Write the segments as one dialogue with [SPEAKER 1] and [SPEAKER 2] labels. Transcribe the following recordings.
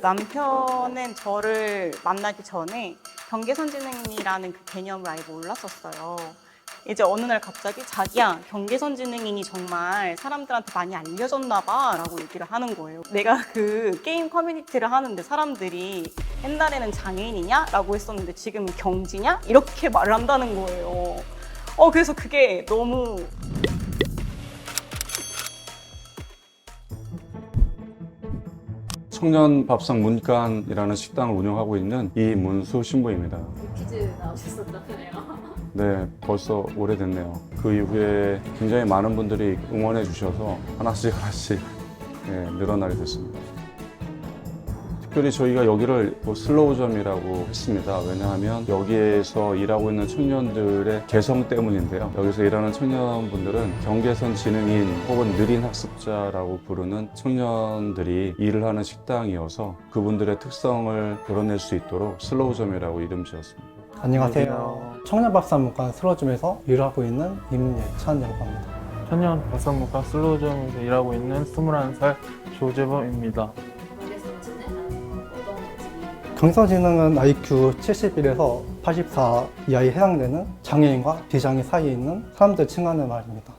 [SPEAKER 1] 남편은 저를 만나기 전에 경계선지능이라는 그 개념을 아예 몰랐었어요. 이제 어느 날 갑자기 자기야, 경계선지능이 정말 사람들한테 많이 알려졌나 봐 라고 얘기를 하는 거예요. 내가 그 게임 커뮤니티를 하는데 사람들이 옛날에는 장애인이냐? 라고 했었는데 지금 경지냐? 이렇게 말을 한다는 거예요. 그래서 그게 너무
[SPEAKER 2] 청년 밥상 문간이라는 식당을 운영하고 있는 이문수 신부입니다.
[SPEAKER 3] 퀴즈 나오셨었다네요.
[SPEAKER 2] 네, 벌써 오래됐네요. 그 이후에 굉장히 많은 분들이 응원해 주셔서 하나씩 늘어나게 됐습니다. 특별히 저희가 여기를 슬로우점이라고 했습니다. 왜냐하면 여기에서 일하고 있는 청년들의 개성 때문인데요. 여기서 일하는 청년분들은 경계선 지능인 혹은 느린 학습자라고 부르는 청년들이 일을 하는 식당이어서 그분들의 특성을 드러낼 수 있도록 슬로우점이라고 이름 지었습니다.
[SPEAKER 4] 안녕하세요. 청년밥상문간 슬로우점에서 일을 하고 있는 임예찬이라고 합니다.
[SPEAKER 5] 청년 밥상문간 슬로우점에서 일하고 있는 21살 조재범입니다.
[SPEAKER 4] 경선지능은 IQ 71에서 84 이하에 해당되는 장애인과 비장애 사이에 있는 사람들 칭하는 말입니다.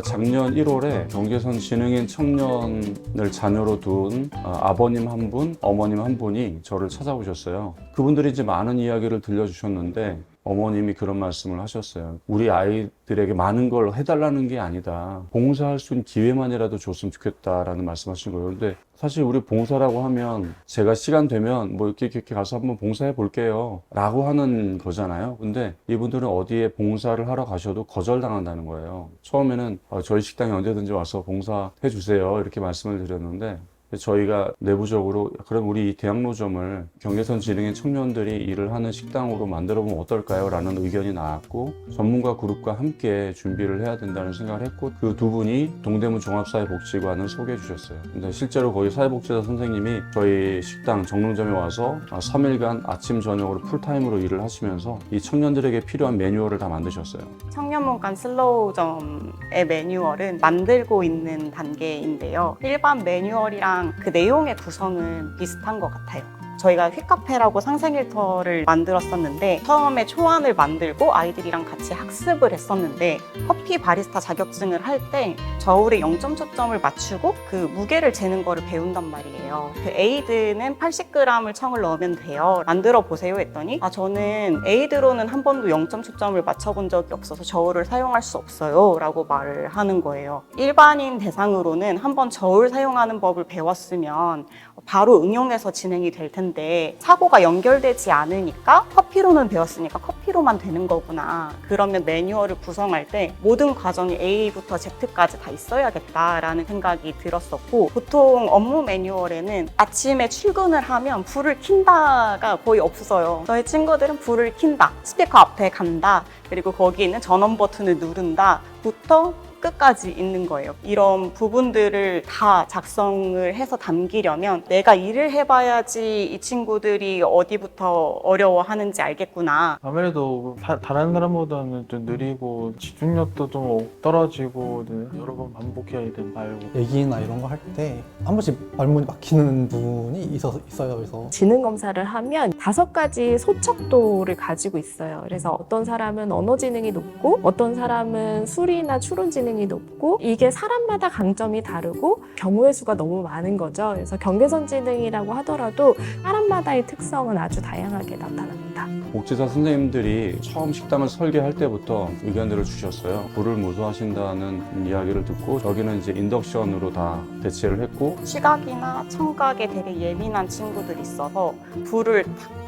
[SPEAKER 2] 작년 1월에 경계선 지능인 청년을 자녀로 둔 아버님 한 분, 어머님 한 분이 저를 찾아오셨어요. 그분들이 이제 많은 이야기를 들려주셨는데 어머님이 그런 말씀을 하셨어요. 우리 아이들에게 많은 걸 해달라는 게 아니다. 봉사할 수 있는 기회만이라도 줬으면 좋겠다라는 말씀하신 거예요. 근데 사실 우리 봉사라고 하면 제가 시간 되면 뭐 이렇게 가서 한번 봉사해 볼게요 라고 하는 거잖아요. 근데 이분들은 어디에 봉사를 하러 가셔도 거절당한다는 거예요. 처음에는 저희 식당에 언제든지 와서 봉사해 주세요 이렇게 말씀을 드렸는데 저희가 내부적으로 그럼 우리 이 대학로점을 경계선 지능인 청년들이 일을 하는 식당으로 만들어 보면 어떨까요? 라는 의견이 나왔고 전문가 그룹과 함께 준비를 해야 된다는 생각을 했고 그 두 분이 동대문 종합사회복지관을 소개해 주셨어요. 근데 실제로 거기 사회복지사 선생님이 저희 식당 정릉점에 와서 3일간 아침 저녁으로 풀타임으로 일을 하시면서 이 청년들에게 필요한 매뉴얼을 다 만드셨어요.
[SPEAKER 1] 청년문간 슬로우점의 매뉴얼은 만들고 있는 단계인데요. 일반 매뉴얼이랑 그 내용의 구성은 비슷한 것 같아요. 저희가 휘카페라고 상생 일터를 만들었었는데 처음에 초안을 만들고 아이들이랑 같이 학습을 했었는데 커피 바리스타 자격증을 할 때 저울에 0점 초점을 맞추고 그 무게를 재는 거를 배운단 말이에요. 그 에이드는 80g을 청을 넣으면 돼요. 만들어 보세요 했더니 저는 에이드로는 한 번도 0점 초점을 맞춰본 적이 없어서 저울을 사용할 수 없어요 라고 말을 하는 거예요. 일반인 대상으로는 한번 저울 사용하는 법을 배웠으면 바로 응용해서 진행이 될 텐데 사고가 연결되지 않으니까 커피로는 배웠으니까 커피로만 되는 거구나. 그러면 매뉴얼을 구성할 때 모든 과정이 A부터 Z까지 다 있어야겠다라는 생각이 들었었고 보통 업무 매뉴얼에는 아침에 출근을 하면 불을 킨다가 거의 없어요. 저희 친구들은 불을 킨다, 스피커 앞에 간다, 그리고 거기 있는 전원 버튼을 누른다 부터 끝까지 있는 거예요. 이런 부분들을 다 작성을 해서 담기려면 내가 일을 해봐야지 이 친구들이 어디부터 어려워하는지 알겠구나.
[SPEAKER 5] 아무래도 다른 사람보다는 좀 느리고 집중력도 좀 떨어지고 여러 번 반복해야 되는 말고
[SPEAKER 4] 얘기나 이런 거 할 때 한 번씩 말문이 막히는 분이 있어요. 그래서
[SPEAKER 3] 지능 검사를 하면 5가지 소척도를 가지고 있어요. 그래서 어떤 사람은 언어 지능이 높고 어떤 사람은 수리나 추론 지능이 높고 이게 사람마다 강점이 다르고 경우의 수가 너무 많은 거죠. 그래서 경계선 지능이라고 하더라도 사람마다의 특성은 아주 다양하게 나타납니다.
[SPEAKER 2] 복지사 선생님들이 처음 식당을 설계할 때부터 의견들을 주셨어요. 불을 무서워하신다는 이야기를 듣고 저기는 이제 인덕션으로 다 대체를 했고
[SPEAKER 1] 시각이나 청각에 되게 예민한 친구들이 있어서 불을 탁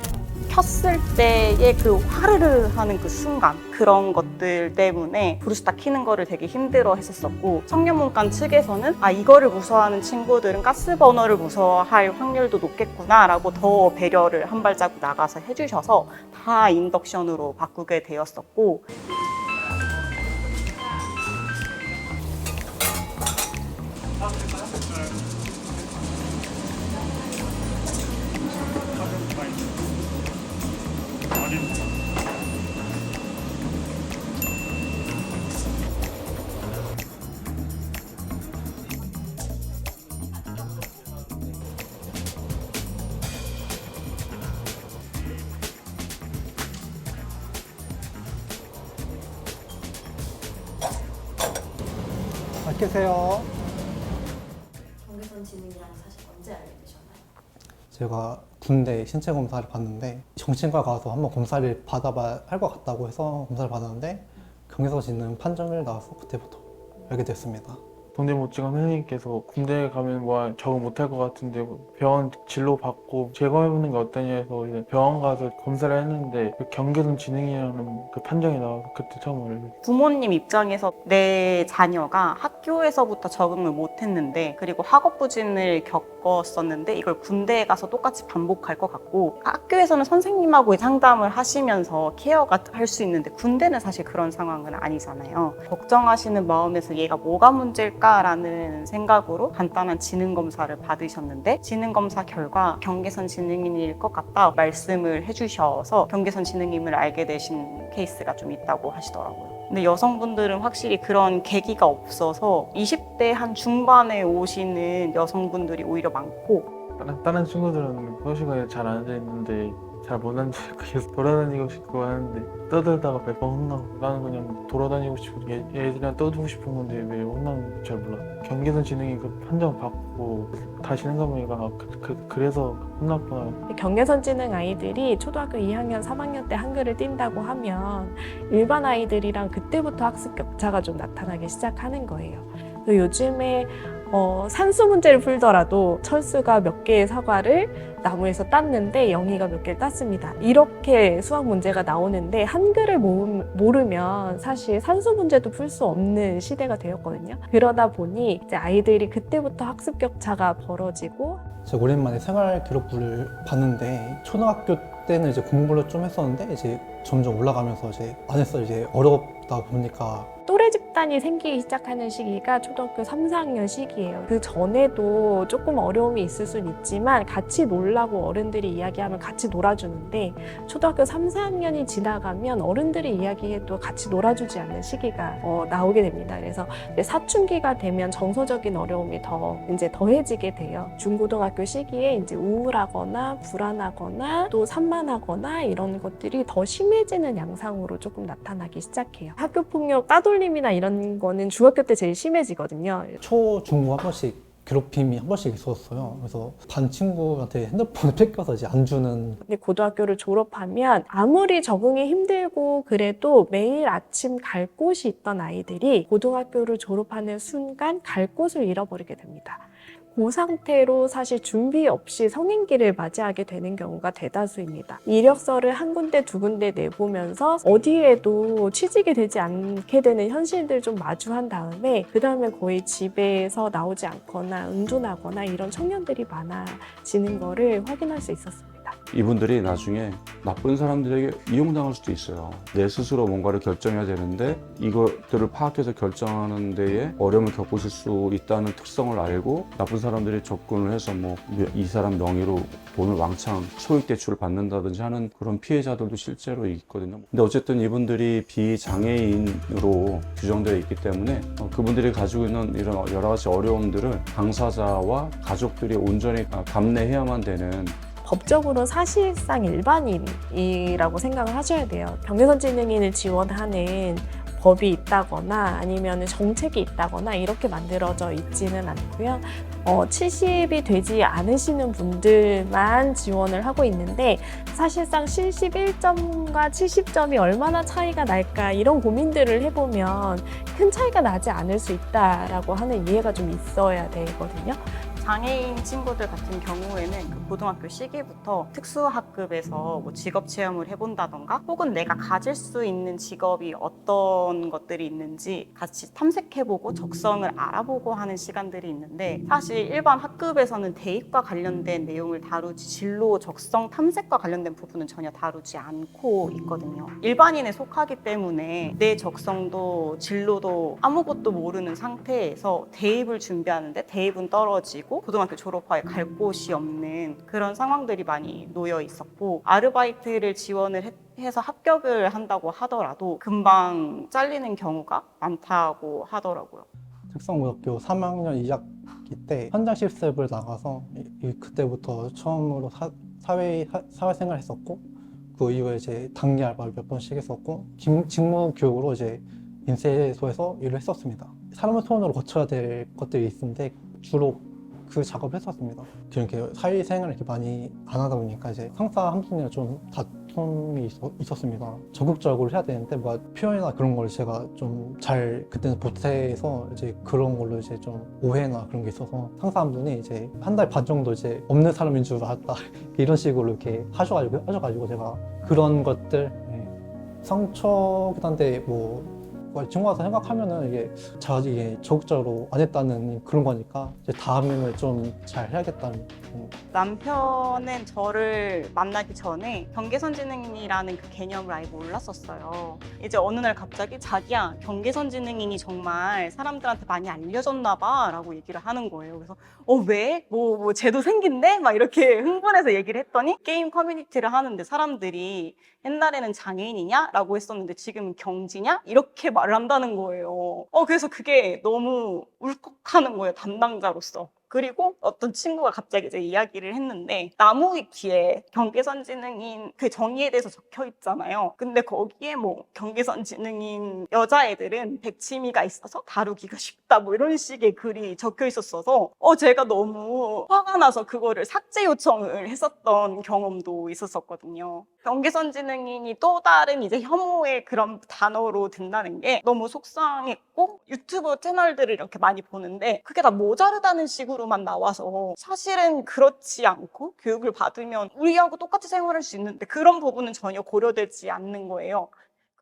[SPEAKER 1] 켰을 때의 그 화르르 하는 그 순간 그런 것들 때문에 브루스타 키는 거를 되게 힘들어 했었고 청년문간 측에서는 이거를 무서워하는 친구들은 가스버너를 무서워할 확률도 높겠구나 라고 더 배려를 한 발자국 나가서 해주셔서 다 인덕션으로 바꾸게 되었었고
[SPEAKER 4] 안녕히 계세요.
[SPEAKER 6] 경계선 지능이라는 사실 언제 알게 되셨나요?
[SPEAKER 4] 제가 군대 신체 검사를 받는데 정신과 가서 한번 검사를 받아봐야 할 것 같다고 해서 검사를 받았는데 경계선 지능 판정을 나와서 그때부터 알게 됐습니다.
[SPEAKER 5] 동대모찌감 선생님께서 군대 가면 뭐 적응 못할 것 같은데 병원 진료 받고 제거해보는 게 어떠냐 해서 이제 병원 가서 검사를 했는데 그 경계선 지능이라는 그 판정이 나와서 그때 처음 알게 됐어요.
[SPEAKER 1] 부모님 입장에서 내 자녀가 학교에서부터 적응을 못했는데 그리고 학업부진을 겪었었는데 이걸 군대에 가서 똑같이 반복할 것 같고 학교에서는 선생님하고 상담을 하시면서 케어가 할 수 있는데 군대는 사실 그런 상황은 아니잖아요. 걱정하시는 마음에서 얘가 뭐가 문제일까라는 생각으로 간단한 지능검사를 받으셨는데 지능검사 결과 경계선 지능인일 것 같다 말씀을 해주셔서 경계선 지능임을 알게 되신 케이스가 좀 있다고 하시더라고요. 근데 여성분들은 확실히 그런 계기가 없어서 20대 한 중반에 오시는 여성분들이 오히려 많고
[SPEAKER 5] 다른 친구들은 수업 시간에 잘 앉아있는데 잘 못 앉아있고 계속 돌아다니고 싶고 하는데 떠들다가 몇 번 혼나고 나는 그냥 돌아다니고 싶고 얘들이랑 떠들고 싶은 건데 왜 혼나는지 잘 몰라. 경계선 지능이 그 판정 받고 다시 생각해보니까 그래서 혼났구나.
[SPEAKER 3] 경계선 지능 아이들이 초등학교 2학년, 3학년 때 한글을 띈다고 하면 일반 아이들이랑 그때부터 학습 격차가 좀 나타나기 시작하는 거예요. 요즘에 산수 문제를 풀더라도 철수가 몇 개의 사과를 나무에서 땄는데 영희가 몇 개를 땄습니다. 이렇게 수학 문제가 나오는데 한글을 모르면 사실 산수 문제도 풀 수 없는 시대가 되었거든요. 그러다 보니 이제 아이들이 그때부터 학습 격차가 벌어지고
[SPEAKER 4] 제가 오랜만에 생활 기록부를 봤는데 초등학교 때는 이제 공부를 좀 했었는데 이제 점점 올라가면서 이제 안 했어요. 이제 어렵다 보니까
[SPEAKER 3] 또래 집단이 생기기 시작하는 시기가 초등학교 3, 4학년 시기예요. 그 전에도 조금 어려움이 있을 수는 있지만 같이 놀라고 어른들이 이야기하면 같이 놀아주는데 초등학교 3, 4학년이 지나가면 어른들이 이야기해도 같이 놀아주지 않는 시기가 나오게 됩니다. 그래서 이제 사춘기가 되면 정서적인 어려움이 이제 더해지게 돼요. 중고등학교 시기에 이제 우울하거나 불안하거나 또 산만하거나 이런 것들이 더 심해지는 양상으로 조금 나타나기 시작해요. 학교 폭력 따돌림이나 이런 거는 중학교 때 제일 심해지거든요.
[SPEAKER 4] 초, 중, 한 번씩 괴롭힘이 한 번씩 있었어요. 그래서 반 친구한테 핸드폰을 뺏겨서 이제 안 주는.
[SPEAKER 3] 근데 고등학교를 졸업하면 아무리 적응이 힘들고 그래도 매일 아침 갈 곳이 있던 아이들이 고등학교를 졸업하는 순간 갈 곳을 잃어버리게 됩니다. 그 상태로 사실 준비 없이 성인기를 맞이하게 되는 경우가 대다수입니다. 이력서를 한 군데 두 군데 내보면서 어디에도 취직이 되지 않게 되는 현실들 좀 마주한 다음에 그 다음에 거의 집에서 나오지 않거나 은둔하거나 이런 청년들이 많아지는 거를 확인할 수 있었습니다.
[SPEAKER 2] 이분들이 나중에 나쁜 사람들에게 이용당할 수도 있어요. 내 스스로 뭔가를 결정해야 되는데 이것들을 파악해서 결정하는 데에 어려움을 겪으실 수 있다는 특성을 알고 나쁜 사람들이 접근을 해서 뭐 이 사람 명의로 돈을 왕창 소액 대출을 받는다든지 하는 그런 피해자들도 실제로 있거든요. 근데 어쨌든 이분들이 비장애인으로 규정되어 있기 때문에 그분들이 가지고 있는 이런 여러 가지 어려움들을 당사자와 가족들이 온전히 감내해야만 되는
[SPEAKER 3] 법적으로 사실상 일반인이라고 생각을 하셔야 돼요. 경계선 지능인을 지원하는 법이 있다거나 아니면 정책이 있다거나 이렇게 만들어져 있지는 않고요. 70이 되지 않으시는 분들만 지원을 하고 있는데 사실상 71점과 70점이 얼마나 차이가 날까 이런 고민들을 해보면 큰 차이가 나지 않을 수 있다라고 하는 이해가 좀 있어야 되거든요.
[SPEAKER 1] 장애인 친구들 같은 경우에는 그 고등학교 시기부터 특수학급에서 뭐 직업 체험을 해본다던가 혹은 내가 가질 수 있는 직업이 어떤 것들이 있는지 같이 탐색해보고 적성을 알아보고 하는 시간들이 있는데 사실 일반 학급에서는 대입과 관련된 내용을 다루지 진로 적성 탐색과 관련된 부분은 전혀 다루지 않고 있거든요. 일반인에 속하기 때문에 내 적성도 진로도 아무것도 모르는 상태에서 대입을 준비하는데 대입은 떨어지고 고등학교 졸업 후에 갈 곳이 없는 그런 상황들이 많이 놓여 있었고 아르바이트를 지원을 해서 합격을 한다고 하더라도 금방 잘리는 경우가 많다고 하더라고요.
[SPEAKER 4] 특성고등학교 3학년 2학기 때 현장 실습을 나가서 그때부터 처음으로 사회생활 했었고 그 이후에 이제 단기 알바를 몇 번씩 했었고 직무 교육으로 이제 인쇄소에서 일을 했었습니다. 사람의 손으로 거쳐야 될 것들이 있는데 주로 그 작업을 했었습니다. 이렇게 사회생활을 이렇게 많이 안 하다 보니까 이제 상사 한 분이랑 좀 다툼이 있었습니다. 적극적으로 해야 되는데 뭐 표현이나 그런 걸 제가 좀 잘 그때는 못해서 이제 그런 걸로 이제 좀 오해나 그런 게 있어서 상사 한 분이 이제 한 달 반 정도 이제 없는 사람인 줄 알았다 이런 식으로 이렇게 하셔가지고 제가 그런 것들 상처긴 한데 뭐 친구 와서 생각하면은 이게 제가 이게 적극적으로 안 했다는 그런 거니까 이제 다음에는 좀 잘 해야겠다는.
[SPEAKER 1] 남편은 저를 만나기 전에 경계선지능이라는 그 개념을 아예 몰랐었어요. 이제 어느 날 갑자기 자기야 경계선지능이 정말 사람들한테 많이 알려졌나 봐 라고 얘기를 하는 거예요. 그래서 왜? 뭐 쟤도 생긴대? 막 이렇게 흥분해서 얘기를 했더니 게임 커뮤니티를 하는데 사람들이 옛날에는 장애인이냐? 라고 했었는데 지금은 경지냐? 이렇게 말을 한다는 거예요. 그래서 그게 너무 울컥하는 거예요, 담당자로서. 그리고 어떤 친구가 갑자기 이제 이야기를 했는데 나무 위키에 경계선지능인 그 정의에 대해서 적혀 있잖아요. 근데 거기에 뭐 경계선지능인 여자애들은 백치미가 있어서 다루기가 쉽다 뭐 이런 식의 글이 적혀 있었어서 제가 너무 화가 나서 그거를 삭제 요청을 했었던 경험도 있었었거든요. 경계선지능인이 또 다른 이제 혐오의 그런 단어로 든다는 게 너무 속상했고 유튜브 채널들을 이렇게 많이 보는데 그게 다 모자르다는 식으로만 나와서 사실은 그렇지 않고 교육을 받으면 우리하고 똑같이 생활할 수 있는데 그런 부분은 전혀 고려되지 않는 거예요.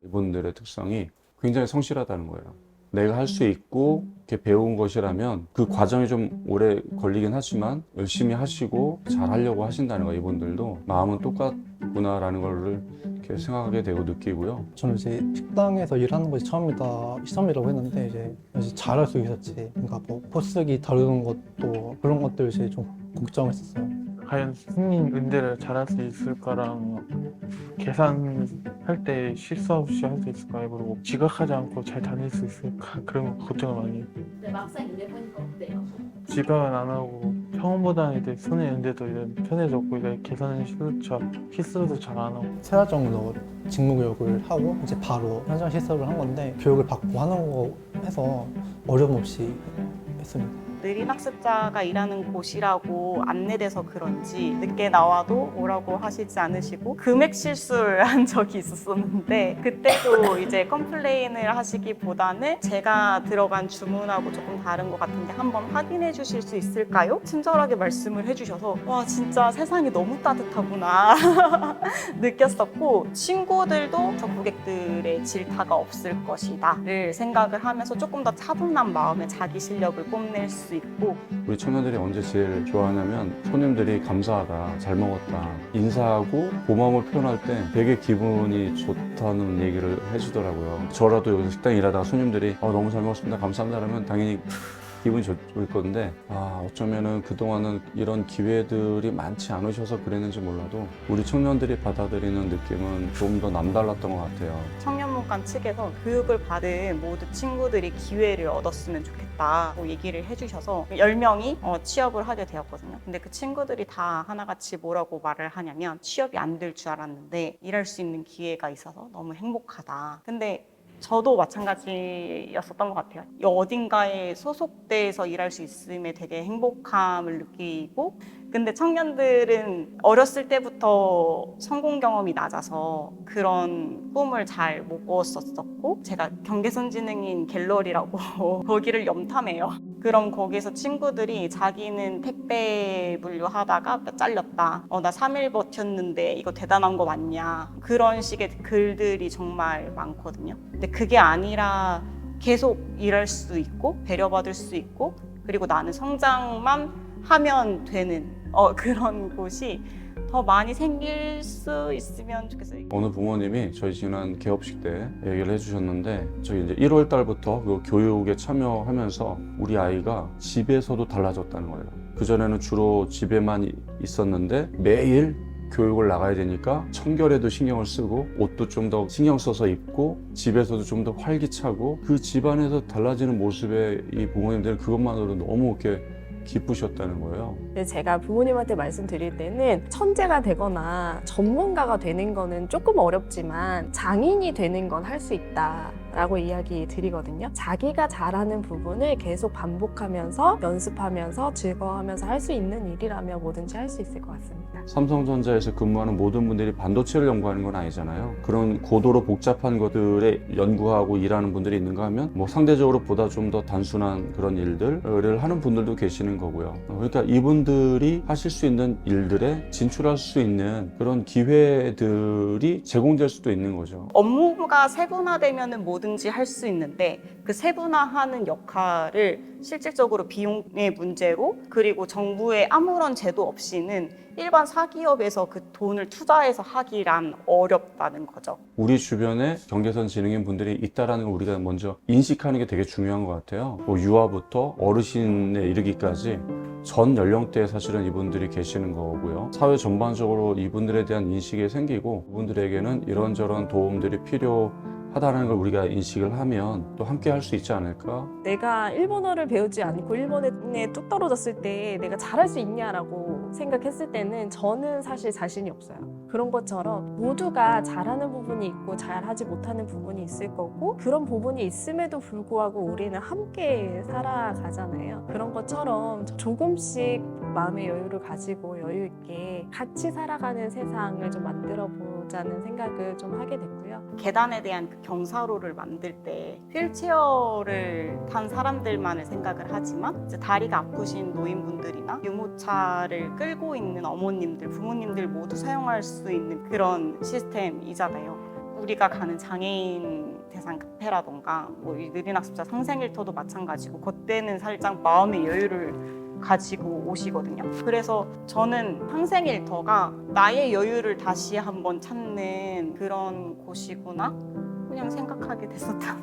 [SPEAKER 2] 이분들의 특성이 굉장히 성실하다는 거예요. 내가 할 수 있고 이렇게 배운 것이라면 그 과정이 좀 오래 걸리긴 하지만 열심히 하시고 잘 하려고 하신다는 거예요. 이분들도 마음은 똑같구나라는 걸 이렇게 생각하게 되고 느끼고요.
[SPEAKER 4] 저는 이제 식당에서 일하는 것이 처음이라고 했는데 이제 잘할 수 있었지. 그러니까 뭐 포스기 다루는 것도 그런 것들 이제 좀 걱정했었어요.
[SPEAKER 5] 과연 승인 응대를 잘할 수 있을까랑 계산할 때 실수 없이 할 수 있을까 그리고 지각하지 않고 잘 다닐 수 있을까 그런 걱정을 많이 해요.
[SPEAKER 6] 근데 막상 일해보니까 어때요?
[SPEAKER 5] 지각은 안 하고 처음보다는 이제 손의 응대도 이제 편해졌고 이제 계산 실수도 잘 안 하고
[SPEAKER 4] 세 달 정도 직무교육을 하고 이제 바로 현장 실습을 한 건데 교육을 받고 하는 거 해서 어려움 없이 했습니다.
[SPEAKER 1] 느린 학습자가 일하는 곳이라고 안내돼서 그런지 늦게 나와도 오라고 하시지 않으시고 금액 실수를 한 적이 있었었는데 그때도 이제 컴플레인을 하시기보다는 제가 들어간 주문하고 조금 다른 것 같은데 한번 확인해 주실 수 있을까요? 친절하게 말씀을 해주셔서 와 진짜 세상이 너무 따뜻하구나 느꼈었고 친구들도 저 고객들의 질타가 없을 것이다를 생각을 하면서 조금 더 차분한 마음에 자기 실력을 뽐낼 수 있고
[SPEAKER 2] 우리 청년들이 언제 제일 좋아하냐면 손님들이 감사하다, 잘 먹었다, 인사하고 고마움을 표현할 때 되게 기분이 좋다는 얘기를 해주더라고요. 저라도 여기서 식당에 일하다가 손님들이 너무 잘 먹었습니다, 감사합니다 하면 당연히 기분이 좋을 건데 어쩌면은 그동안은 이런 기회들이 많지 않으셔서 그랬는지 몰라도 우리 청년들이 받아들이는 느낌은 좀 더 남달랐던 것 같아요.
[SPEAKER 1] 청년문관 측에서 교육을 받은 모두 친구들이 기회를 얻었으면 좋겠다고 얘기를 해주셔서 10명이 취업을 하게 되었거든요. 근데 그 친구들이 다 하나같이 뭐라고 말을 하냐면 취업이 안 될 줄 알았는데 일할 수 있는 기회가 있어서 너무 행복하다. 근데 저도 마찬가지였었던 것 같아요. 어딘가에 소속돼서 일할 수 있음에 되게 행복함을 느끼고 근데 청년들은 어렸을 때부터 성공 경험이 낮아서 그런 꿈을 잘 못 꾸었었고 제가 경계선지능인 갤러리라고 거기를 염탐해요. 그럼 거기서 친구들이 자기는 택배 분류하다가 잘렸다. 나 3일 버텼는데 이거 대단한 거 맞냐. 그런 식의 글들이 정말 많거든요. 근데 그게 아니라 계속 일할 수 있고 배려받을 수 있고 그리고 나는 성장만 하면 되는 그런 곳이 더 많이 생길 수 있으면 좋겠어요.
[SPEAKER 2] 어느 부모님이 저희 지난 개업식 때 얘기를 해주셨는데 저희 이제 1월 달부터 그 교육에 참여하면서 우리 아이가 집에서도 달라졌다는 거예요. 그전에는 주로 집에만 있었는데 매일 교육을 나가야 되니까 청결에도 신경을 쓰고 옷도 좀 더 신경 써서 입고 집에서도 좀 더 활기차고 그 집안에서 달라지는 모습에 이 부모님들은 그것만으로 너무 이렇게 기쁘셨다는 거예요.
[SPEAKER 3] 제가 부모님한테 말씀드릴 때는 천재가 되거나 전문가가 되는 거는 조금 어렵지만 장인이 되는 건 할 수 있다. 라고 이야기 드리거든요. 자기가 잘하는 부분을 계속 반복하면서 연습하면서 즐거워하면서 할 수 있는 일이라면 뭐든지 할 수 있을 것 같습니다.
[SPEAKER 2] 삼성전자에서 근무하는 모든 분들이 반도체를 연구하는 건 아니잖아요. 그런 고도로 복잡한 것들에 연구하고 일하는 분들이 있는가 하면 뭐 상대적으로 보다 좀 더 단순한 그런 일들을 하는 분들도 계시는 거고요. 그러니까 이분들이 하실 수 있는 일들에 진출할 수 있는 그런 기회들이 제공될 수도 있는 거죠.
[SPEAKER 1] 업무가 세분화되면 뭐든지 할 수 있는데 그 세분화하는 역할을 실질적으로 비용의 문제로 그리고 정부의 아무런 제도 없이는 일반 사기업에서 그 돈을 투자해서 하기란 어렵다는 거죠.
[SPEAKER 2] 우리 주변에 경계선 지능인 분들이 있다라는 걸 우리가 먼저 인식하는 게 되게 중요한 것 같아요. 뭐 유아부터 어르신에 이르기까지 전 연령대에 사실은 이분들이 계시는 거고요. 사회 전반적으로 이분들에 대한 인식이 생기고 이분들에게는 이런저런 도움들이 필요하다는 걸 우리가 인식을 하면 또 함께 할 수 있지 않을까?
[SPEAKER 3] 내가 일본어를 배우지 않고 일본에 뚝 떨어졌을 때 내가 잘할 수 있냐라고 생각했을 때는 저는 사실 자신이 없어요. 그런 것처럼 모두가 잘하는 부분이 있고 잘하지 못하는 부분이 있을 거고 그런 부분이 있음에도 불구하고 우리는 함께 살아가잖아요. 그런 것처럼 조금씩 마음의 여유를 가지고 여유 있게 같이 살아가는 세상을 좀 만들어 보자는 생각을 좀 하게 됐고요.
[SPEAKER 1] 계단에 대한 그 경사로를 만들 때 휠체어를 탄 사람들만을 생각을 하지만 이제 다리가 아프신 노인분들이나 유모차를 끌고 있는 어머님들, 부모님들 모두 사용할 수 있는 그런 시스템이잖아요. 우리가 가는 장애인 대상 카페라던가 뭐 이 느린 학습자 상생일터도 마찬가지고 그때는 살짝 마음의 여유를 가지고 오시거든요. 그래서 저는 상생일터가 나의 여유를 다시 한번 찾는 그런 곳이구나 그냥 생각하게 됐었다.